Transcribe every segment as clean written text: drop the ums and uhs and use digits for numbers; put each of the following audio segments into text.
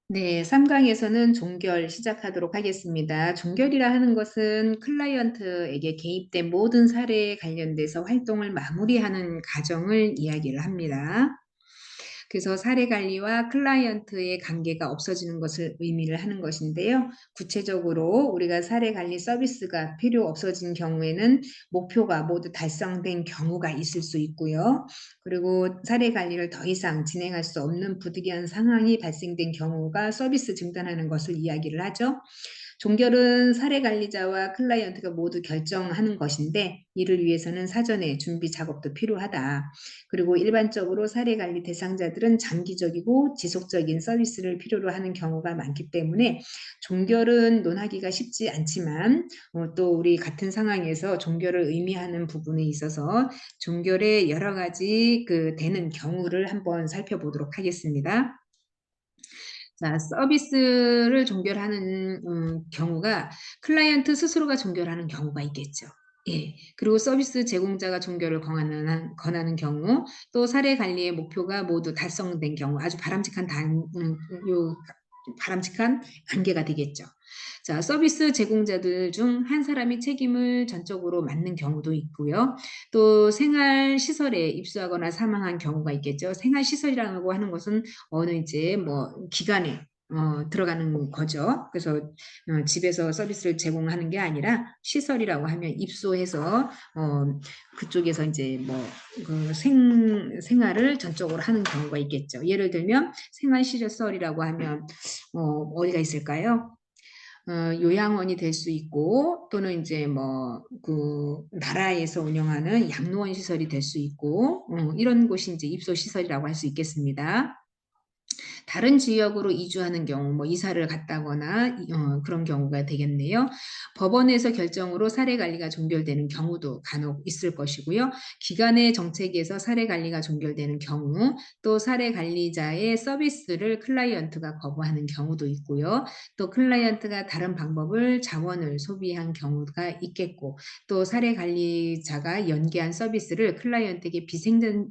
네, 3강에서는 종결 시작하도록 하겠습니다. 종결이라 하는 것은 클라이언트에게 개입된 모든 사례에 관련돼서 활동을 마무리하는 과정을 이야기를 합니다. 그래서 사례 관리와 클라이언트의 관계가 없어지는 것을 의미를 하는 것인데요. 구체적으로 우리가 사례 관리 서비스가 필요 없어진 경우에는 목표가 모두 달성된 경우가 있을 수 있고요. 그리고 사례 관리를 더 이상 진행할 수 없는 부득이한 상황이 발생된 경우가 서비스 중단하는 것을 이야기를 하죠. 종결은 사례 관리자와 클라이언트가 모두 결정하는 것인데 이를 위해서는 사전에 준비 작업도 필요하다. 그리고 일반적으로 사례 관리 대상자들은 장기적이고 지속적인 서비스를 필요로 하는 경우가 많기 때문에 종결은 논하기가 쉽지 않지만 또 우리 같은 상황에서 종결을 의미하는 부분에 있어서 종결의 여러 가지 되는 경우를 한번 살펴보도록 하겠습니다. 자, 서비스를 종결하는 경우가 클라이언트 스스로가 종결하는 경우가 있겠죠. 예. 그리고 서비스 제공자가 종결을 권하는 경우, 또 사례 관리의 목표가 모두 달성된 경우, 아주 바람직한 관계가 되겠죠. 자, 서비스 제공자들 중 한 사람이 책임을 전적으로 맡는 경우도 있고요. 또 생활시설에 입수하거나 사망한 경우가 있겠죠. 생활시설이라고 하는 것은 어느 이제 기관에 들어가는 거죠. 그래서 집에서 서비스를 제공하는 게 아니라 시설이라고 하면 입소해서 그쪽에서 이제 생활을 전적으로 하는 경우가 있겠죠. 예를 들면 생활시설이라고 하면 어디가 있을까요? 요양원이 될 수 있고 또는 이제 나라에서 운영하는 양로원 시설이 될 수 있고 이런 곳이 이제 입소 시설이라고 할 수 있겠습니다. 다른 지역으로 이주하는 경우, 이사를 갔다거나 그런 경우가 되겠네요. 법원에서 결정으로 사례 관리가 종결되는 경우도 간혹 있을 것이고요. 기관의 정책에서 사례 관리가 종결되는 경우, 또 사례 관리자의 서비스를 클라이언트가 거부하는 경우도 있고요. 또 클라이언트가 다른 방법을 자원을 소비한 경우가 있겠고, 또 사례 관리자가 연계한 서비스를 클라이언트에게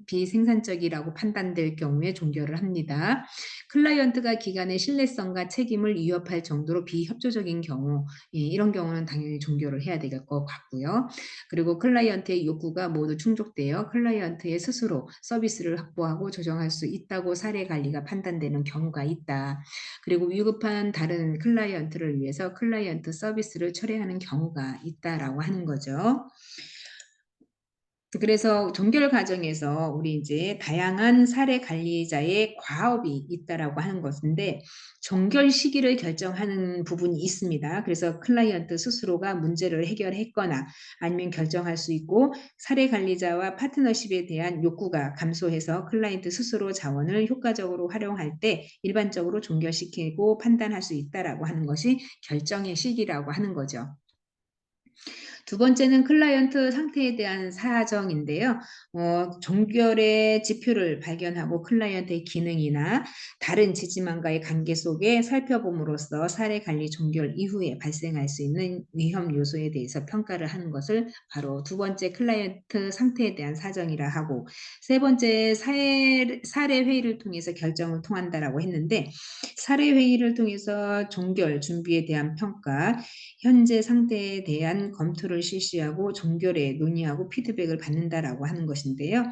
비생산적이라고 판단될 경우에 종결을 합니다. 클라이언트가 기관의 신뢰성과 책임을 위협할 정도로 비협조적인 경우, 이런 경우는 당연히 종결을 해야 될 것 같고요. 그리고 클라이언트의 욕구가 모두 충족되어 클라이언트의 스스로 서비스를 확보하고 조정할 수 있다고 사례 관리가 판단되는 경우가 있다. 그리고 위급한 다른 클라이언트를 위해서 클라이언트 서비스를 철회하는 경우가 있다라고 하는 거죠. 그래서 종결 과정에서 우리 이제 다양한 사례 관리자의 과업이 있다라고 하는 것인데 종결 시기를 결정하는 부분이 있습니다. 그래서 클라이언트 스스로가 문제를 해결했거나 아니면 결정할 수 있고 사례 관리자와 파트너십에 대한 욕구가 감소해서 클라이언트 스스로 자원을 효과적으로 활용할 때 일반적으로 종결시키고 판단할 수 있다라고 하는 것이 결정의 시기라고 하는 거죠. 두 번째는 클라이언트 상태에 대한 사정인데요. 종결의 지표를 발견하고 클라이언트의 기능이나 다른 지지망과의 관계 속에 살펴봄으로써 사례 관리 종결 이후에 발생할 수 있는 위험 요소에 대해서 평가를 하는 것을 바로 두 번째 클라이언트 상태에 대한 사정이라 하고 세 번째 사례 회의를 통해서 결정을 통한다라고 했는데 사례 회의를 통해서 종결 준비에 대한 평가, 현재 상태에 대한 검토를 실시하고 종결에 논의하고 피드백을 받는다라고 하는 것인데요.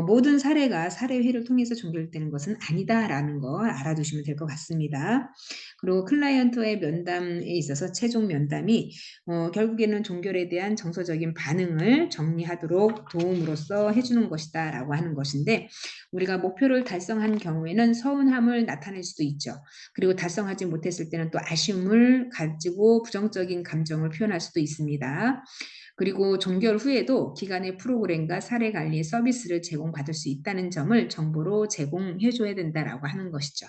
모든 사례가 사례회의를 통해서 종결되는 것은 아니다라는 거 알아두시면 될 것 같습니다. 그리고 클라이언트와의 면담에 있어서 최종 면담이 결국에는 종결에 대한 정서적인 반응을 정리하도록 도움으로써 해주는 것이다라고 하는 것인데 우리가 목표를 달성한 경우에는 서운함을 나타낼 수도 있죠. 그리고 달성하지 못했을 때는 또 아쉬움을 가지고 부정적인 감정을 표현할 수도 있습니다. 그리고 종결 후에도 기관의 프로그램과 사례 관리 서비스를 제공받을 수 있다는 점을 정보로 제공해 줘야 된다라고 하는 것이죠.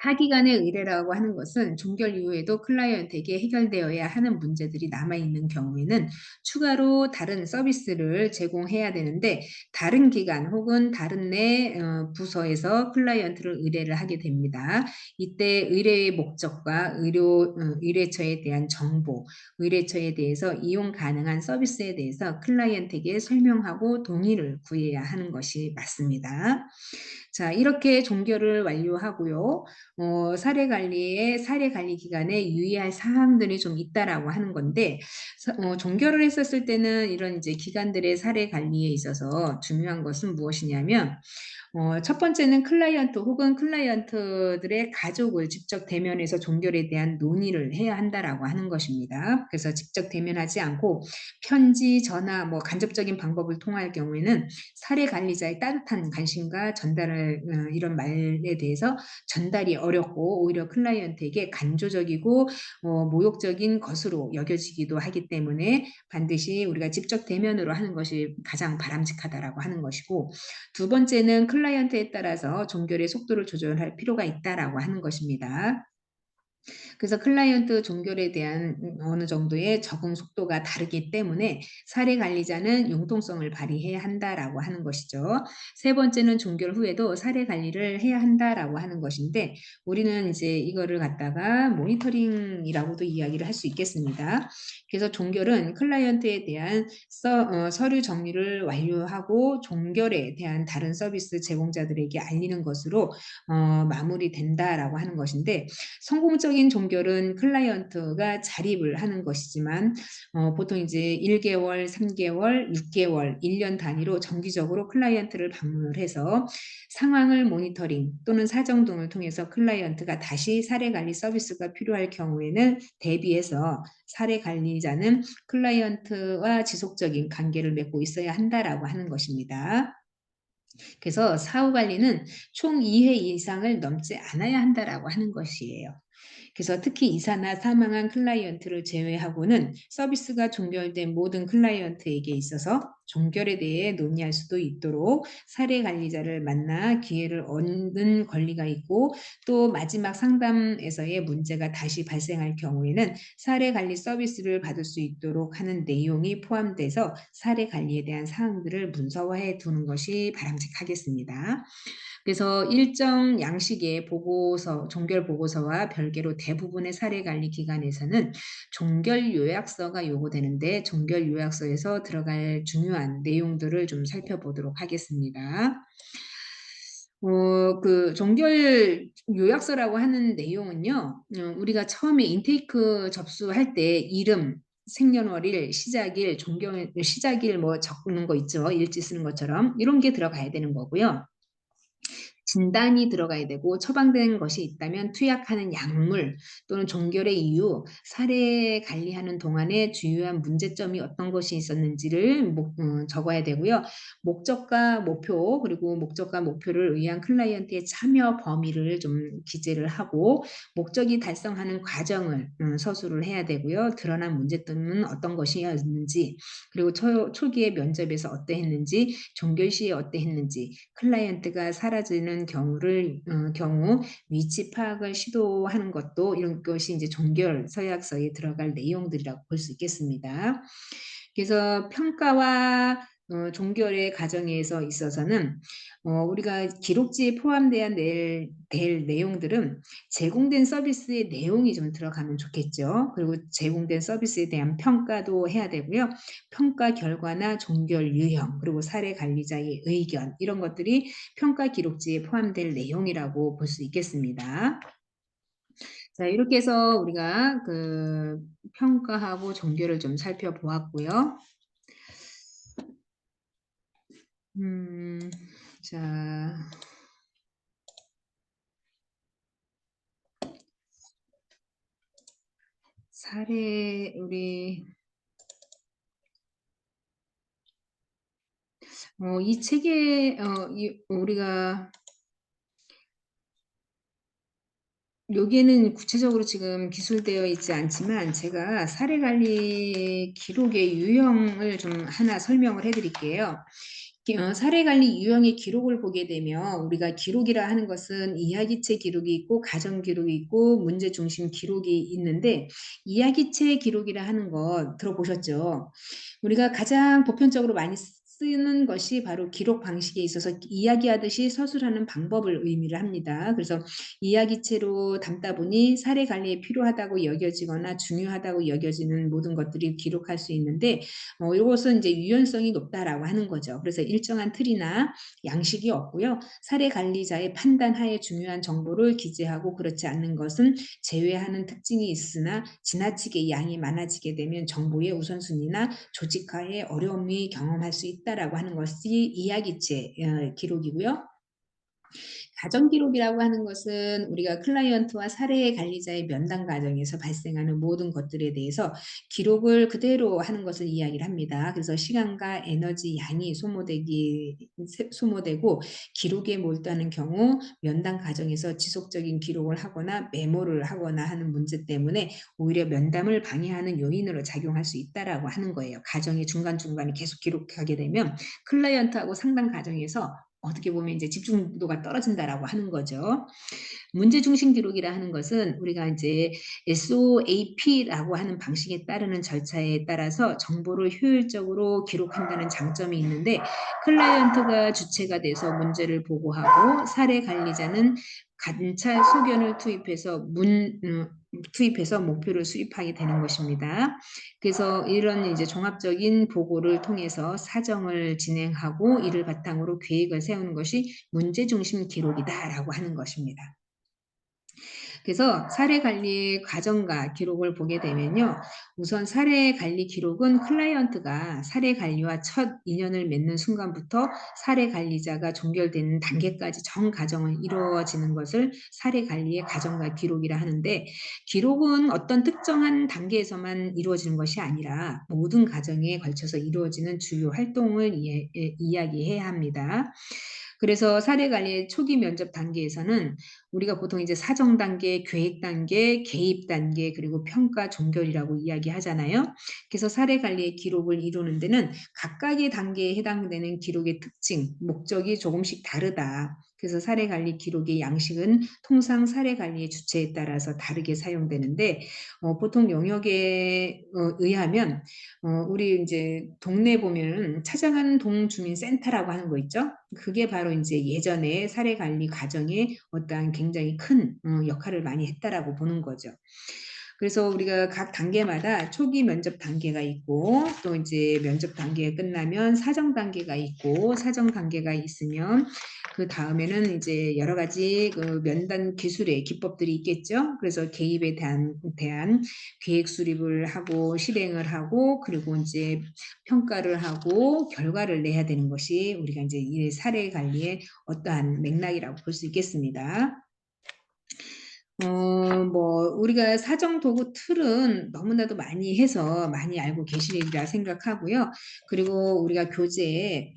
타기간의 의뢰라고 하는 것은 종결 이후에도 클라이언트에게 해결되어야 하는 문제들이 남아있는 경우에는 추가로 다른 서비스를 제공해야 되는데 다른 기관 혹은 다른 내 부서에서 클라이언트를 의뢰를 하게 됩니다. 이때 의뢰의 목적과 의뢰처에 대한 정보, 의뢰처에 대해서 이용 가능한 서비스에 대해서 클라이언트에게 설명하고 동의를 구해야 하는 것이 맞습니다. 자, 이렇게 종결을 완료하고요. 사례 관리 기간에 유의할 사항들이 좀 있다라고 하는 건데, 종결을 했었을 때는 이런 이제 기관들의 사례 관리에 있어서 중요한 것은 무엇이냐면, 첫 번째는 클라이언트 혹은 클라이언트들의 가족을 직접 대면해서 종결에 대한 논의를 해야 한다라고 하는 것입니다. 그래서 직접 대면하지 않고 편지, 전화, 뭐 간접적인 방법을 통할 경우에는 사례 관리자의 따뜻한 관심과 전달을 이런 말에 대해서 전달이 어렵고 오히려 클라이언트에게 간조적이고 모욕적인 것으로 여겨지기도 하기 때문에 반드시 우리가 직접 대면으로 하는 것이 가장 바람직하다라고 하는 것이고, 두 번째는 클라이언트에 따라서 종결의 속도를 조절할 필요가 있다라고 하는 것입니다. 그래서 클라이언트 종결에 대한 어느 정도의 적응 속도가 다르기 때문에 사례 관리자는 융통성을 발휘해야 한다라고 하는 것이죠. 세 번째는 종결 후에도 사례 관리를 해야 한다라고 하는 것인데, 우리는 이제 이거를 갖다가 모니터링이라고도 이야기를 할 수 있겠습니다. 그래서 종결은 클라이언트에 대한 서류 정리를 완료하고 종결에 대한 다른 서비스 제공자들에게 알리는 것으로 마무리된다라고 하는 것인데, 성공적인 종결은 클라이언트가 자립을 하는 것이지만 보통 이제 1개월, 3개월, 6개월, 1년 단위로 정기적으로 클라이언트를 방문을 해서 상황을 모니터링 또는 사정 등을 통해서 클라이언트가 다시 사례 관리 서비스가 필요할 경우에는 대비해서 사례 관리자는 클라이언트와 지속적인 관계를 맺고 있어야 한다라고 하는 것입니다. 그래서 사후 관리는 총 2회 이상을 넘지 않아야 한다라고 하는 것이에요. 그래서 특히 이사나 사망한 클라이언트를 제외하고는 서비스가 종결된 모든 클라이언트에게 있어서 종결에 대해 논의할 수도 있도록 사례 관리자를 만나 기회를 얻는 권리가 있고, 또 마지막 상담에서의 문제가 다시 발생할 경우에는 사례 관리 서비스를 받을 수 있도록 하는 내용이 포함돼서 사례 관리에 대한 사항들을 문서화해 두는 것이 바람직하겠습니다. 그래서 일정 양식의 보고서, 종결 보고서와 별개로 대부분의 사례 관리 기관에서는 종결 요약서가 요구되는데, 종결 요약서에서 들어갈 중요한 내용들을 좀 살펴보도록 하겠습니다. 그 종결 요약서라고 하는 내용은요, 우리가 처음에 인테이크 접수할 때 이름, 생년월일, 시작일, 종결, 시작일 뭐 적는 거 있죠. 일지 쓰는 것처럼. 이런 게 들어가야 되는 거고요. 진단이 들어가야 되고, 처방된 것이 있다면 투약하는 약물 또는 종결의 이유, 사례 관리하는 동안에 주요한 문제점이 어떤 것이 있었는지를 적어야 되고요. 목적과 목표, 그리고 목적과 목표를 위한 클라이언트의 참여 범위를 좀 기재를 하고, 목적이 달성하는 과정을 서술을 해야 되고요. 드러난 문제점은 어떤 것이었는지, 그리고 초기에 면접에서 어떠했는지, 종결 시에 어떠했는지, 클라이언트가 사라지는 경우 위치 파악을 시도하는 것도, 이런 것이 이제 종결 서약서에 들어갈 내용들이라고 볼 수 있겠습니다. 그래서 평가와 종결의 과정에서 있어서는 우리가 기록지에 포함돼야 될 내용들은 제공된 서비스의 내용이 좀 들어가면 좋겠죠. 그리고 제공된 서비스에 대한 평가도 해야 되고요. 평가 결과나 종결 유형, 그리고 사례 관리자의 의견, 이런 것들이 평가 기록지에 포함될 내용이라고 볼 수 있겠습니다. 자, 이렇게 해서 우리가 그 평가하고 종결을 좀 살펴보았고요. 자, 사례 우리 이 책에 우리가 여기에는 구체적으로 지금 기술되어 있지 않지만, 제가 사례 관리 기록의 유형을 좀 하나 설명을 해드릴게요. 사례 관리 유형의 기록을 보게 되면, 우리가 기록이라 하는 것은 이야기체 기록이 있고 가정 기록이 있고 문제 중심 기록이 있는데, 이야기체 기록이라 하는 거 들어보셨죠? 우리가 가장 보편적으로 많이 쓰는 것이 바로 기록 방식에 있어서 이야기하듯이 서술하는 방법을 의미를 합니다. 그래서 이야기체로 담다 보니 사례 관리에 필요하다고 여겨지거나 중요하다고 여겨지는 모든 것들이 기록할 수 있는데 이것은 이제 유연성이 높다라고 하는 거죠. 그래서 일정한 틀이나 양식이 없고요. 사례 관리자의 판단하에 중요한 정보를 기재하고 그렇지 않는 것은 제외하는 특징이 있으나 지나치게 양이 많아지게 되면 정보의 우선순위나 조직화에 어려움이 경험할 수 있다라고 하는 것이 이야기체 기록이고요. 가정 기록이라고 하는 것은 우리가 클라이언트와 사례 관리자의 면담 과정에서 발생하는 모든 것들에 대해서 기록을 그대로 하는 것을 이야기를 합니다. 그래서 시간과 에너지 양이 소모되고 기록에 몰두하는 경우 면담 과정에서 지속적인 기록을 하거나 메모를 하거나 하는 문제 때문에 오히려 면담을 방해하는 요인으로 작용할 수 있다라고 하는 거예요. 과정의 중간중간에 계속 기록하게 되면 클라이언트하고 상담 과정에서 어떻게 보면 이제 집중도가 떨어진다라고 하는 거죠. 문제 중심 기록이라 하는 것은 우리가 이제 SOAP라고 하는 방식에 따르는 절차에 따라서 정보를 효율적으로 기록한다는 장점이 있는데 클라이언트가 주체가 돼서 문제를 보고하고 사례 관리자는 관찰 소견을 투입해서 목표를 수립하게 되는 것입니다. 그래서 이런 이제 종합적인 보고를 통해서 사정을 진행하고 이를 바탕으로 계획을 세우는 것이 문제 중심 기록이다라고 하는 것입니다. 그래서 사례 관리의 과정과 기록을 보게 되면요. 우선 사례 관리 기록은 클라이언트가 사례 관리와 첫 인연을 맺는 순간부터 사례 관리자가 종결되는 단계까지 전 과정을 이루어지는 것을 사례 관리의 과정과 기록이라 하는데 기록은 어떤 특정한 단계에서만 이루어지는 것이 아니라 모든 과정에 걸쳐서 이루어지는 주요 활동을 이야기해야 합니다. 그래서 사례 관리의 초기 면접 단계에서는 우리가 보통 이제 사정 단계, 계획 단계, 개입 단계, 그리고 평가 종결이라고 이야기하잖아요. 그래서 사례 관리의 기록을 이루는 데는 각각의 단계에 해당되는 기록의 특징, 목적이 조금씩 다르다. 그래서 사례 관리 기록의 양식은 통상 사례 관리의 주체에 따라서 다르게 사용되는데 보통 영역에 의하면 우리 이제 동네 보면 찾아가는 동주민센터라고 하는 거 있죠. 그게 바로 이제 예전에 사례 관리 과정에 어떠한 굉장히 큰 역할을 많이 했다라고 보는 거죠. 그래서 우리가 각 단계마다 초기 면접 단계가 있고 또 이제 면접 단계가 끝나면 사정 단계가 있고 사정 단계가 있으면 그 다음에는 이제 여러 가지 그 면담 기술의 기법들이 있겠죠. 그래서 개입에 대한 계획 수립을 하고 실행을 하고 그리고 이제 평가를 하고 결과를 내야 되는 것이 우리가 이제 이 사례 관리의 어떠한 맥락이라고 볼 수 있겠습니다. 우리가 사정 도구 틀은 너무나도 많이 해서 많이 알고 계시리라 생각하고요. 그리고 우리가 교재에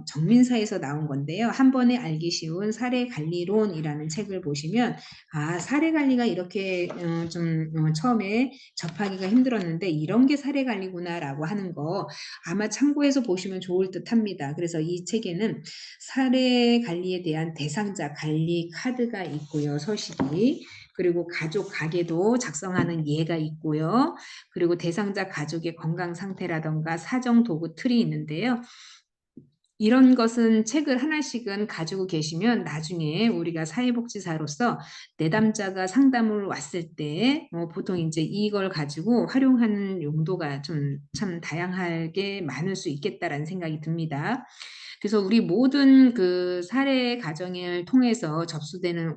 정민사에서 나온 건데요. 한 번에 알기 쉬운 사례 관리론이라는 책을 보시면 사례 관리가 이렇게 처음에 접하기가 힘들었는데 이런 게 사례 관리구나라고 하는 거 아마 참고해서 보시면 좋을 듯합니다. 그래서 이 책에는 사례 관리에 대한 대상자 관리 카드가 있고요. 서식이. 그리고 가족 가계도 작성하는 예가 있고요. 그리고 대상자 가족의 건강 상태라던가 사정 도구 틀이 있는데요. 이런 것은 책을 하나씩은 가지고 계시면 나중에 우리가 사회복지사로서 내담자가 상담을 왔을 때 보통 이제 이걸 가지고 활용하는 용도가 좀 참 다양하게 많을 수 있겠다라는 생각이 듭니다. 그래서 우리 모든 그 사례 가정을 통해서 접수되는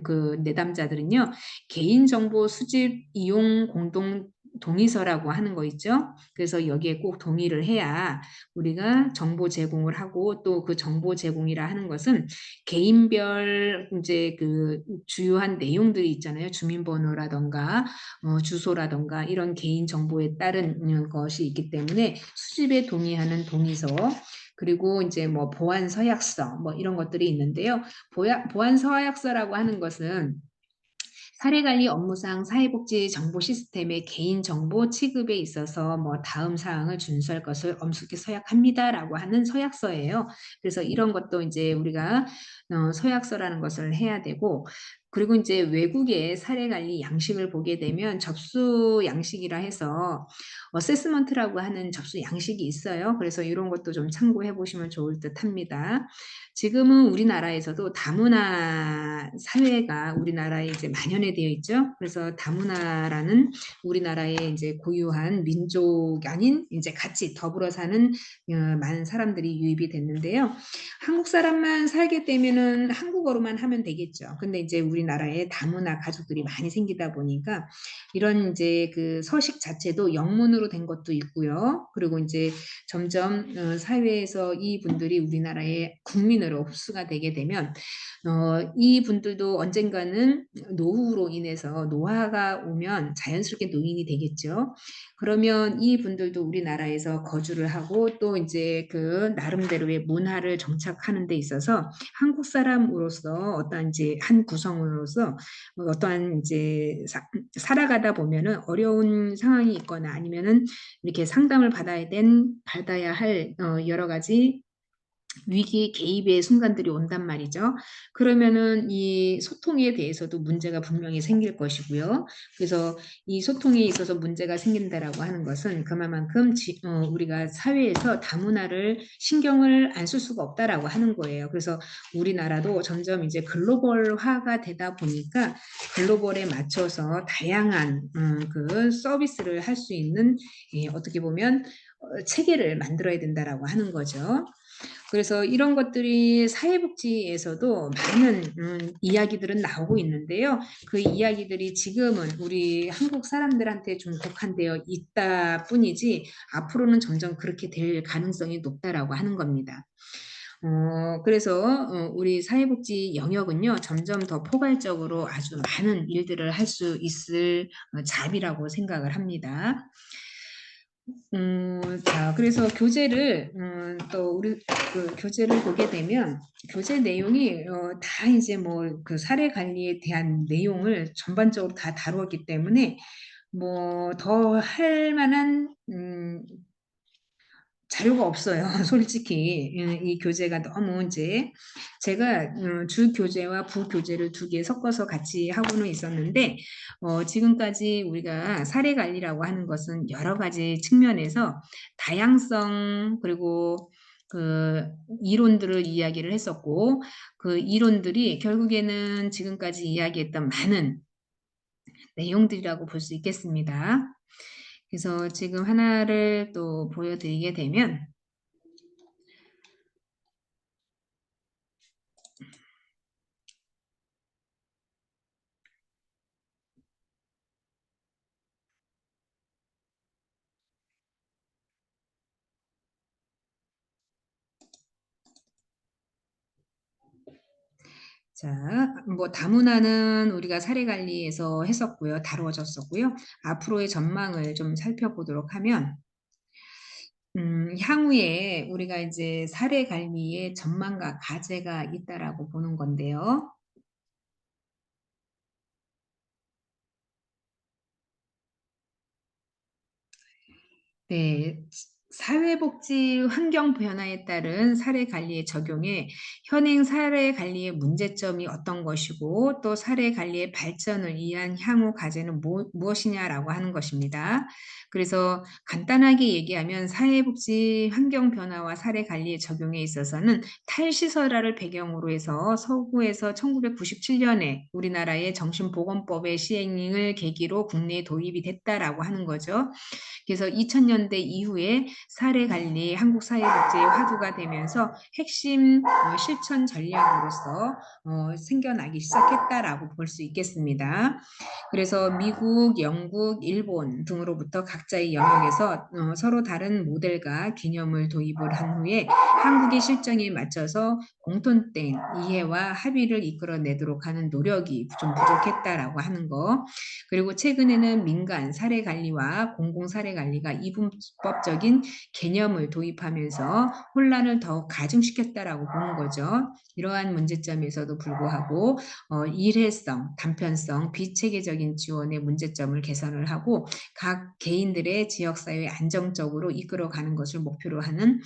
그 내담자들은요. 개인정보 수집 이용 공동 동의서라고 하는 거 있죠. 그래서 여기에 꼭 동의를 해야 우리가 정보 제공을 하고 또 그 정보 제공이라 하는 것은 개인별 이제 그 주요한 내용들이 있잖아요. 주민번호라던가 주소라던가 이런 개인 정보에 따른 것이 있기 때문에 수집에 동의하는 동의서 그리고 이제 뭐 보안 서약서 뭐 이런 것들이 있는데요. 보안 서약서라고 하는 것은 사례관리 업무상 사회복지 정보 시스템의 개인정보 취급에 있어서 뭐 다음 사항을 준수할 것을 엄숙히 서약합니다라고 하는 서약서예요. 그래서 이런 것도 이제 우리가 서약서라는 것을 해야 되고 그리고 인제 외국의 사례 관리 양식을 보게 되면 접수 양식이라 해서 어세스먼트라고 하는 접수 양식이 있어요. 그래서 이런 것도 좀 참고해 보시면 좋을 듯합니다. 지금은 우리나라에서도 다문화 사회가 우리나라에 이제 만연해 되어 있죠. 그래서 다문화라는 우리나라의 인제 고유한 민족 아닌 인제 같이 더불어 사는 많은 사람들이 유입이 됐는데요. 한국 사람만 살게 되면은 한국어로만 하면 되겠죠. 근데 이제 우리나라에 다문화 가족들이 많이 생기다 보니까 이런 인제 그 서식 자체도 영문으로 된 것도 있고요. 그리고 인제 점점 사회에서 이분들이 우리나라의 국민으로 흡수가 되게 되면 이분들도 언젠가는 노후로 인해서 노화가 오면 자연스럽게 노인이 되겠죠. 그러면 이분들도 우리나라에서 거주를 하고 또 인제 그 나름대로의 문화를 정착하는 데 있어서 한국 사람으로서 어떠한 인제 한 구성으로서 어떠한 인제 살아가다 보면은 어려운 상황이 있거나 아니면은 이렇게 상담을 받아야 할 여러 가지 위기 개입의 순간들이 온단 말이죠. 그러면은 이 소통에 대해서도 문제가 분명히 생길 것이고요. 그래서 이 소통에 있어서 문제가 생긴다라고 하는 것은 그만큼 우리가 사회에서 다문화를 신경을 안 쓸 수가 없다라고 하는 거예요. 그래서 우리나라도 점점 이제 글로벌화가 되다 보니까 글로벌에 맞춰서 다양한 그 서비스를 할 수 있는 어떻게 보면 체계를 만들어야 된다라고 하는 거죠. 그래서 이런 것들이 사회복지에서도 많은 이야기들은 나오고 있는데요. 그 이야기들이 지금은 우리 한국 사람들한테 좀 국한되어 있다 뿐이지 앞으로는 점점 그렇게 될 가능성이 높다라고 하는 겁니다. 그래서 우리 사회복지 영역은요 점점 더 포괄적으로 아주 많은 일들을 할 수 있을 잡이라고 생각을 합니다. 자 그래서 교재를 또 우리 그 교재를 보게 되면 교재 내용이 다 이제 뭐 그 사례 관리에 대한 내용을 전반적으로 다 다루었기 때문에 뭐 더 할 만한 자료가 없어요 솔직히. 이 교재가 너무 인제 제가 주 교재와 부교재를 2개 섞어서 같이 하고는 있었는데 지금까지 우리가 사례 관리라고 하는 것은 여러 가지 측면에서 다양성 그리고 그 이론들을 이야기를 했었고 그 이론들이 결국에는 지금까지 이야기했던 많은 내용들이라고 볼 수 있겠습니다. 그래서 지금 하나를 또 보여 드리게 되면 자, 뭐 다문화는 우리가 사례 관리에서 했었고요. 다루어졌었고요. 앞으로의 전망을 좀 살펴보도록 하면 향후에 우리가 이제 사례 관리의 전망과 과제가 있다라고 보는 건데요. 네. 사회복지 환경 변화에 따른 사례 관리의 적용에 현행 사례 관리의 문제점이 어떤 것이고 또 사례 관리의 발전을 위한 향후 과제는 무엇이냐라고 하는 것입니다. 그래서 간단하게 얘기하면 사회복지 환경 변화와 사례 관리의 적용에 있어서는 탈시설화를 배경으로 해서 서구에서 1997 년에 우리나라의 정신보건법의 시행을 계기로 국내에 도입이 됐다라고 하는 거죠. 그래서 2000년대 이후에 사례 관리 한국 사회복지의 화두가 되면서 핵심 실천 전략으로서 생겨나기 시작했다라고 볼 수 있겠습니다. 그래서 미국, 영국, 일본 등으로부터 각자의 영역에서 서로 다른 모델과 개념을 도입을 한 후에 한국의 실정에 맞춰서 공통된 이해와 합의를 이끌어내도록 하는 노력이 좀 부족했다라고 하는 거. 그리고 최근에는 민간 사례 관리와 공공 사례 관리가 이분법적인 개념을 도입하면서 혼란을 더욱 가중시켰다라고 보는 거죠. 이러한 문제점에서도 불구하고 일회성, 단편성, 비체계적인 지원의 문제점을 개선을 하고 각 개인들의 지역사회 안정적으로 이끌어가는 것을 목표로 하는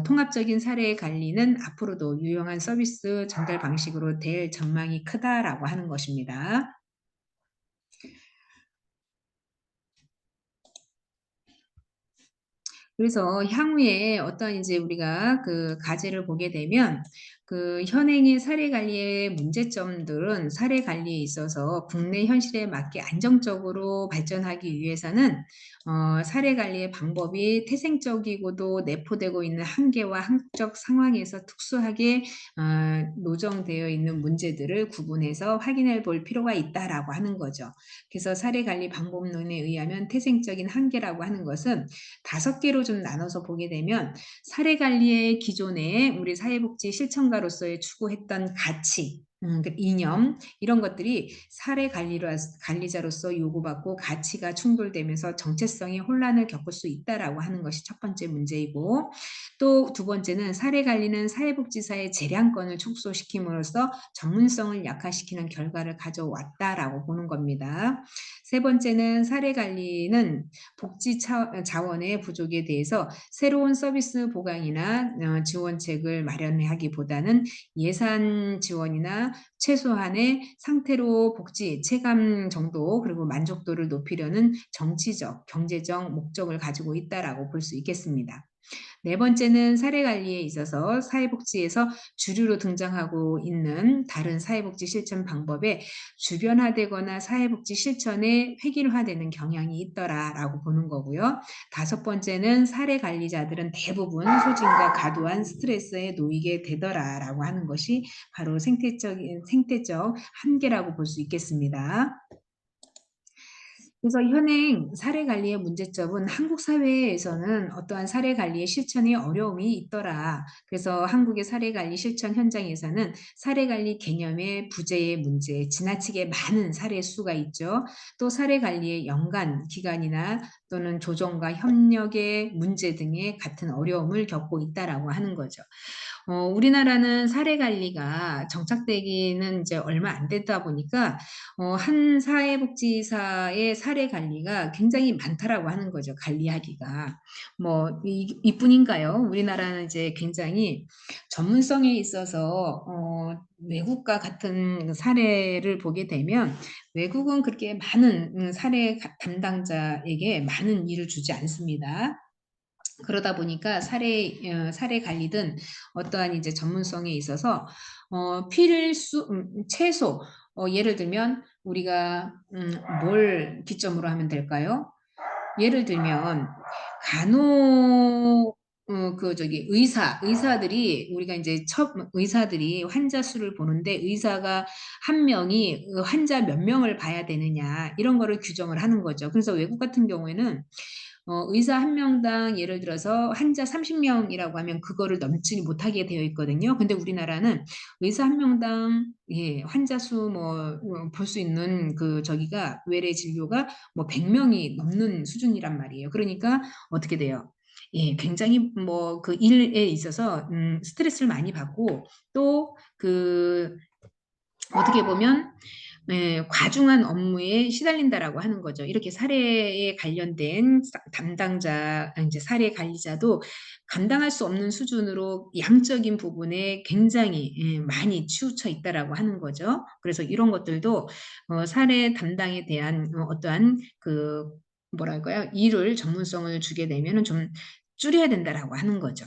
통합적인 사례 관리는 앞으로도 유용한 서비스 전달 방식으로 될 전망이 크다라고 하는 것입니다. 그래서 향후에 어떤 이제 우리가 그 과제를 보게 되면 그 현행의 사례 관리의 문제점들은 사례 관리에 있어서 국내 현실에 맞게 안정적으로 발전하기 위해서는 사례 관리의 방법이 태생적이고도 내포되고 있는 한계와 한국적 상황에서 특수하게 노정되어 있는 문제들을 구분해서 확인해 볼 필요가 있다라고 하는 거죠. 그래서 사례 관리 방법론에 의하면 태생적인 한계라고 하는 것은 5개로 좀 나눠서 보게 되면 사례 관리의 기존에 우리 사회복지 실천가로서의 추구했던 가치, 그 이념 이런 것들이 사례 관리자로서 요구받고 가치가 충돌되면서 정체성의 혼란을 겪을 수 있다라고 하는 것이 첫 번째 문제이고, 또 두 번째는 사례 관리는 사회복지사의 재량권을 축소시킴으로써 전문성을 약화시키는 결과를 가져왔다라고 보는 겁니다. 세 번째는 사례 관리는 복지 자원의 부족에 대해서 새로운 서비스 보강이나 지원책을 마련하기보다는 예산 지원이나 최소한의 상태로 복지 체감 정도 그리고 만족도를 높이려는 정치적, 경제적 목적을 가지고 있다라고 볼 수 있겠습니다. 네 번째는 사례 관리에 있어서 사회복지에서 주류로 등장하고 있는 다른 사회복지 실천 방법에 주변화되거나 사회복지 실천에 획일화되는 경향이 있더라라고 보는 거고요. 다섯 번째는 사례 관리자들은 대부분 소진과 과도한 스트레스에 놓이게 되더라라고 하는 것이 바로 생태적 한계라고 볼 수 있겠습니다. 그래서 현행 사례 관리의 문제점은 한국 사회에서는 어떠한 사례 관리의 실천에 어려움이 있더라. 그래서 한국의 사례 관리 실천 현장에서는 사례 관리 개념의 부재의 문제, 지나치게 많은 사례 수가 있죠. 또 사례 관리의 연간 기간이나 또는 조정과 협력의 문제 등의 같은 어려움을 겪고 있다라고 하는 거죠. 우리나라는 사례 관리가 정착되기는 이제 얼마 안 됐다 보니까 한 사회복지사의 사례 관리가 굉장히 많다라고 하는 거죠, 관리하기가. 뭐 이뿐인가요? 우리나라는 이제 굉장히 전문성에 있어서 외국과 같은 사례를 보게 되면 외국은 그렇게 많은 사례 담당자에게 많은 일을 주지 않습니다. 그러다 보니까 사례 관리든 어떠한 이제 전문성에 있어서 최소 예를 들면 우리가 뭘 기점으로 하면 될까요? 예를 들면 간호 의사들이 우리가 이제 의사들이 환자 수를 보는데 의사가 한 명이 환자 몇 명을 봐야 되느냐 이런 거를 규정을 하는 거죠. 그래서 외국 같은 경우에는 의사 한 명당 예를 들어서 환자 30명이라고 하면 그거를 넘지 못하게 되어 있거든요. 근데 우리나라는 의사 한 명당 환자 수 볼 수 있는 저기가 외래 진료가 뭐 100명이 넘는 수준이란 말이에요. 그러니까 어떻게 돼요? 예, 굉장히 그 일에 있어서 스트레스를 많이 받고 또 어떻게 보면 과중한 업무에 시달린다라고 하는 거죠. 이렇게 사례에 관련된 담당자, 이제 사례 관리자도 감당할 수 없는 수준으로 양적인 부분에 굉장히 많이 치우쳐 있다라고 하는 거죠. 그래서 이런 것들도 사례 담당에 대한 어떠한 뭐랄까요? 일을 전문성을 주게 되면은 좀 줄여야 된다라고 하는 거죠.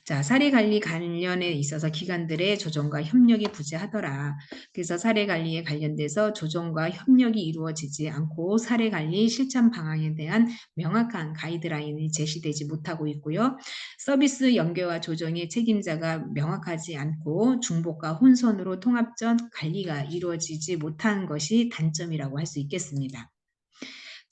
자, 사례 관리 관련에 있어서 기관들의 조정과 협력이 부재하더라. 그래서 사례 관리에 관련돼서 조정과 협력이 이루어지지 않고 사례 관리 실천 방향에 대한 명확한 가이드라인이 제시되지 못하고 있고요. 서비스 연계와 조정의 책임자가 명확하지 않고 중복과 혼선으로 통합적 관리가 이루어지지 못한 것이 단점이라고 할 수 있겠습니다.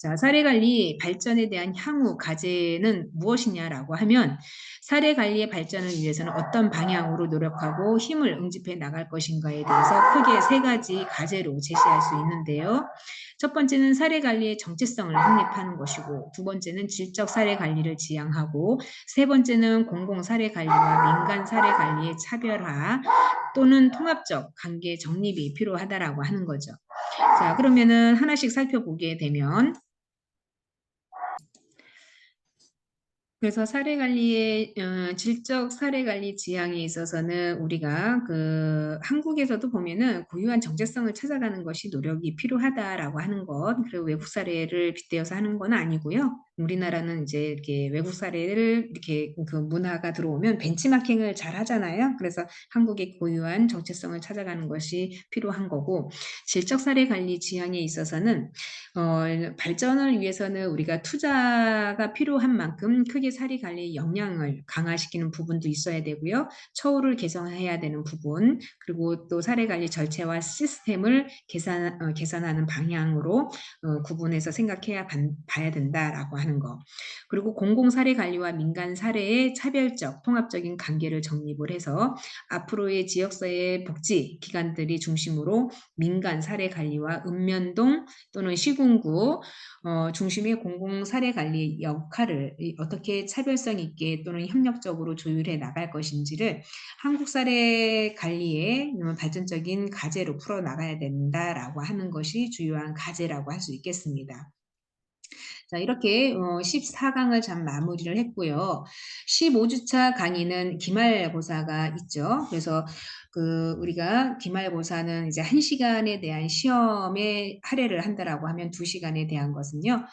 자, 사례 관리 발전에 대한 향후 과제는 무엇이냐라고 하면 사례 관리의 발전을 위해서는 어떤 방향으로 노력하고 힘을 응집해 나갈 것인가에 대해서 크게 3가지 과제로 제시할 수 있는데요. 첫 번째는 사례 관리의 정체성을 확립하는 것이고, 두 번째는 질적 사례 관리를 지향하고, 세 번째는 공공 사례 관리와 민간 사례 관리의 차별화 또는 통합적 관계 정립이 필요하다라고 하는 거죠. 자, 그러면은 하나씩 살펴보게 되면 그래서 사례 관리의 질적 사례 관리 지향에 있어서는 우리가 한국에서도 보면은 고유한 정체성을 찾아가는 것이 노력이 필요하다라고 하는 것, 그리고 외국 사례를 빗대어서 하는 건 아니고요. 우리나라는 이제 이렇게 외국 사례를 이렇게 문화가 들어오면 벤치마킹을 잘 하잖아요. 그래서 한국의 고유한 정체성을 찾아가는 것이 필요한 거고, 질적 사례 관리 지향에 있어서는 발전을 위해서는 우리가 투자가 필요한 만큼 크게 사례 관리의 역량을 강화시키는 부분도 있어야 되고요. 처우를 개선해야 되는 부분, 그리고 또 사례 관리 절차와 시스템을 개선하는 방향으로 구분해서 생각해야 봐야 된다라고 하는 거. 그리고 공공 사례 관리와 민간 사례의 차별적, 통합적인 관계를 정립을 해서 앞으로의 지역사회 복지 기관들이 중심으로 민간 사례 관리와 읍면동 또는 시군구 중심의 공공 사례 관리 역할을 어떻게 차별성 있게 또는 협력적으로 조율해 나갈 것인지를 한국 사례 관리의 발전적인 과제로 풀어 나가야 된다라고 하는 것이 주요한 과제라고 할 수 있겠습니다. 자, 이렇게 14강을 잘 마무리를 했고요. 15주차 강의는 기말고사가 있죠. 그래서 우리가 기말고사는 이제 1시간에 대한 시험에 할애를 한다라고 하면 2시간에 대한 것은요.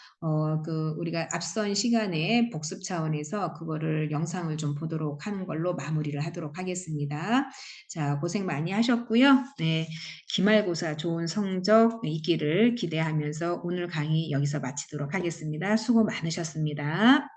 우리가 앞선 시간에 복습 차원에서 그거를 영상을 좀 보도록 하는 걸로 마무리를 하도록 하겠습니다. 자, 고생 많이 하셨고요. 네. 기말고사 좋은 성적 있기를 기대하면서 오늘 강의 여기서 마치도록 하겠습니다. 수고 많으셨습니다.